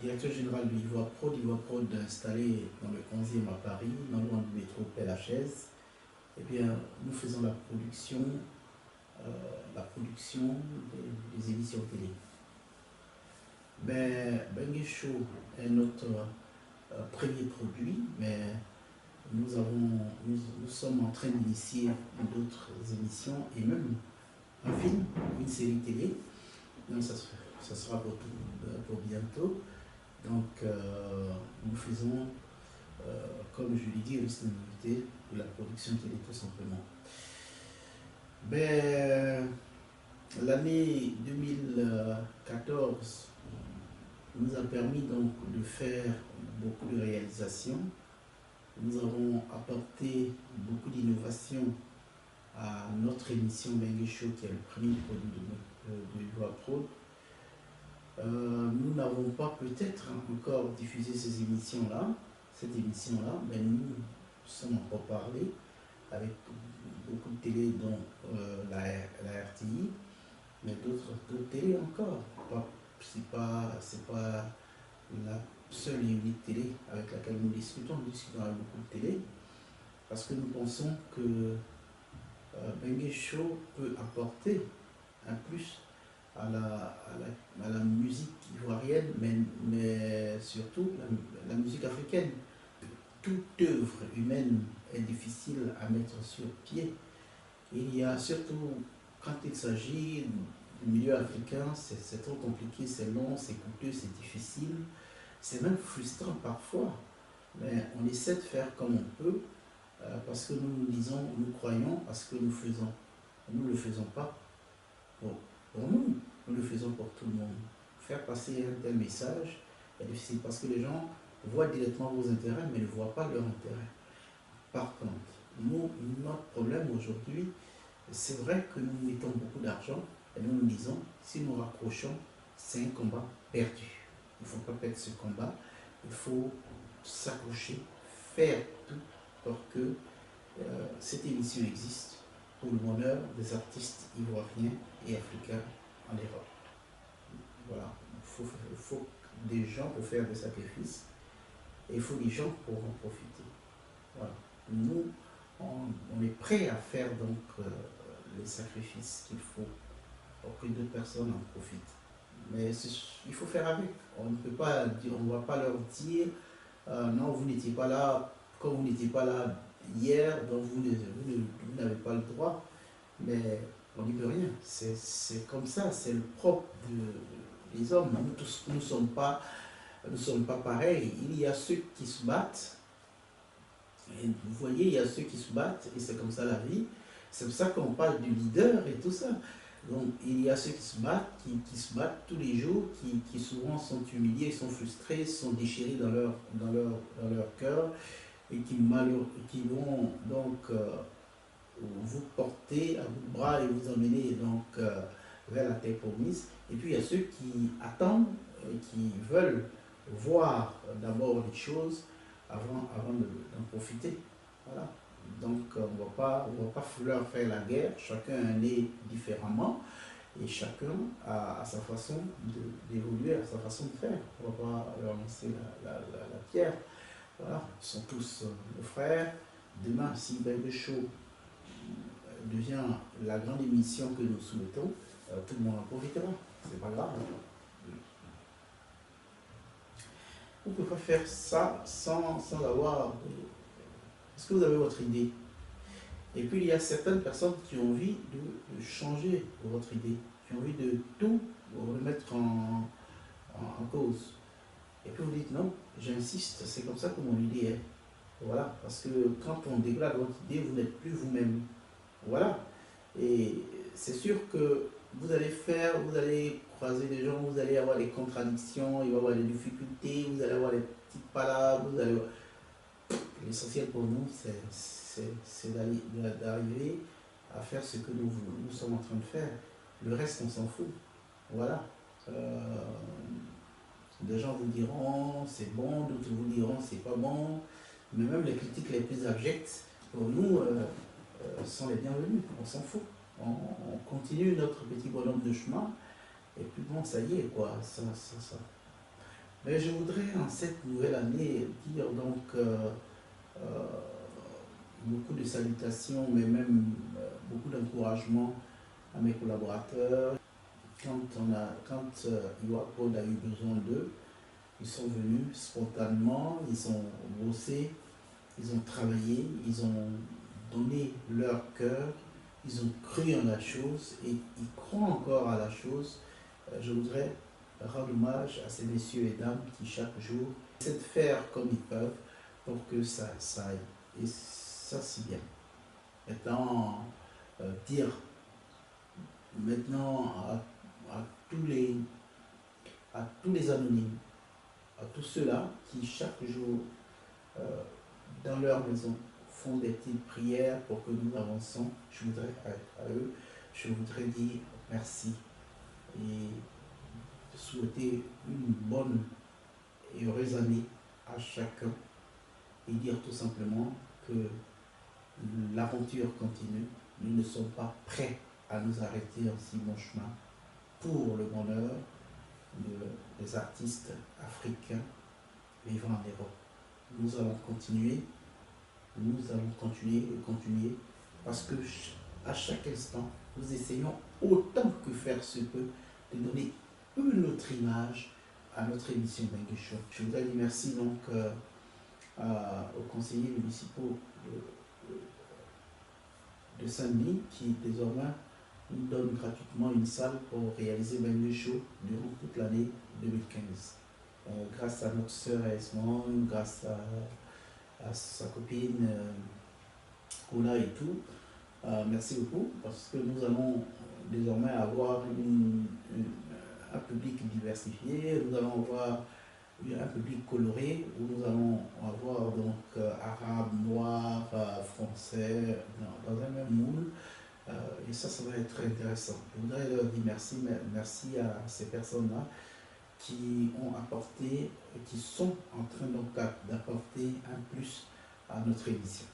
directeur général de Ivoire Prod. Ivoire Prod installé dans le 11e à Paris, non loin du métro Père-Lachaise. Eh bien, nous faisons la production des émissions télé. Mais Bengue Show est notre premier produit, mais nous sommes en train d'initier d'autres émissions et même un film, une série télé. Donc ça sera pour bientôt. Donc nous faisons, comme je l'ai dit, l'université de la production télé tout simplement. Ben, l'année 2014 nous a permis donc de faire beaucoup de réalisations. Nous avons apporté beaucoup d'innovations à notre émission Bengue Show, qui est le premier produit de Ivoire Prod. Nous n'avons pas peut-être encore diffusé cette émission-là, mais nous sommes encore parlé avec beaucoup de télé, dont la RTI, mais d'autres télés encore. C'est pas la seule et unique télé avec laquelle nous discutons avec beaucoup de télé, parce que nous pensons que Bengue Show peut apporter un plus à la musique ivoirienne, mais surtout la musique africaine. Toute œuvre humaine est difficile à mettre sur pied. Il y a surtout, quand il s'agit du milieu africain, c'est trop compliqué, c'est long, c'est coûteux, c'est difficile, c'est même frustrant parfois. Mais on essaie de faire comme on peut, parce que nous disons, nous croyons à ce que nous faisons. Nous ne le faisons pas pour nous, nous le faisons pour tout le monde. Faire passer un tel message est difficile parce que les gens voient directement vos intérêts, mais ne voient pas leur intérêt. Par contre, notre problème aujourd'hui, c'est vrai que nous mettons beaucoup d'argent et nous nous disons, si nous raccrochons, c'est un combat perdu. Il ne faut pas perdre ce combat, il faut s'accrocher, faire tout pour que cette émission existe pour le bonheur des artistes ivoiriens et africains en Europe. Voilà, il faut des gens pour faire des sacrifices et il faut des gens pour en profiter. Voilà. Nous, on est prêt à faire donc les sacrifices qu'il faut pour que d'autres personnes en profitent. Mais il faut faire avec. On ne peut pas dire, on ne va pas leur dire non, vous n'étiez pas là, comme vous n'étiez pas là hier, donc vous n'avez pas le droit. Mais on n'y peut rien. C'est comme ça, c'est le propre des hommes. Nous tous, nous ne sommes pas pareils. Il y a ceux qui se battent. Et vous voyez, il y a ceux qui se battent, et c'est comme ça la vie. C'est pour ça qu'on parle du leader et tout ça. Donc il y a ceux qui se battent, qui se battent tous les jours, qui souvent sont humiliés, sont frustrés, sont déchirés dans leur cœur, et qui vont donc vous porter à bout de bras et vous emmener donc vers la terre promise. Et puis il y a ceux qui attendent, qui veulent voir d'abord les choses avant d'en profiter. Voilà. Donc on ne va pas leur faire la guerre, chacun est né différemment et chacun a sa façon d'évoluer, a sa façon de faire. On ne va pas leur lancer la pierre. Voilà. Ils sont tous nos frères. Demain, si Bengue Show devient la grande émission que nous souhaitons, tout le monde en profitera. C'est pas grave. Vous ne pouvez pas faire ça sans avoir... Est-ce que vous avez votre idée? Et puis il y a certaines personnes qui ont envie de changer votre idée, qui ont envie de tout remettre en cause. Et puis vous dites non, j'insiste, c'est comme ça que mon idée est. Voilà, parce que quand on dégrade votre idée, vous n'êtes plus vous-même. Voilà. Et c'est sûr que vous allez croiser des gens, vous allez avoir des contradictions, il va y avoir des difficultés, vous allez avoir des petites palabres, L'essentiel pour nous, c'est d'arriver à faire ce que nous sommes en train de faire. Le reste, on s'en fout. Voilà. Des gens vous diront c'est bon, d'autres vous diront c'est pas bon. Mais même les critiques les plus abjectes, pour nous, sont les bienvenues. On s'en fout. On continue notre petit bonhomme de chemin. Et puis bon, ça y est, quoi. Mais je voudrais en cette nouvelle année dire donc beaucoup de salutations, mais même beaucoup d'encouragement à mes collaborateurs. Quand Iwapod a eu besoin d'eux, ils sont venus spontanément, ils ont bossé, ils ont travaillé, ils ont donné leur cœur, ils ont cru en la chose et ils croient encore à la chose. Je voudrais rendre hommage à ces messieurs et dames qui chaque jour essaient de faire comme ils peuvent pour que ça aille. Et ça, c'est bien. Maintenant, dire maintenant à tous les anonymes, à tous ceux-là qui chaque jour euh, dans leur maison font des petites prières pour que nous avancions, je voudrais à eux, je voudrais dire merci et souhaiter une bonne et heureuse année à chacun et dire tout simplement que l'aventure continue. Nous ne sommes pas prêts à nous arrêter en si bon chemin pour le bonheur des artistes africains vivant en Europe. Nous allons continuer et continuer parce que à chaque instant, nous essayons autant que faire se peut de donner une autre image à notre émission Bengue Show. Je voudrais dire merci donc aux conseillers municipaux de Saint-Denis qui désormais nous donnent gratuitement une salle pour réaliser Bengue Show durant toute l'année 2015. Grâce à notre sœur Esmond, grâce à sa copine Ola et tout. Merci beaucoup parce que nous allons désormais avoir un public diversifié, nous allons avoir un public coloré où nous allons avoir donc arabe, noir, français dans un même moule. Et ça va être très intéressant. Je voudrais leur dire merci, merci à ces personnes-là qui ont apporté, qui sont en train donc d'apporter un plus à notre émission.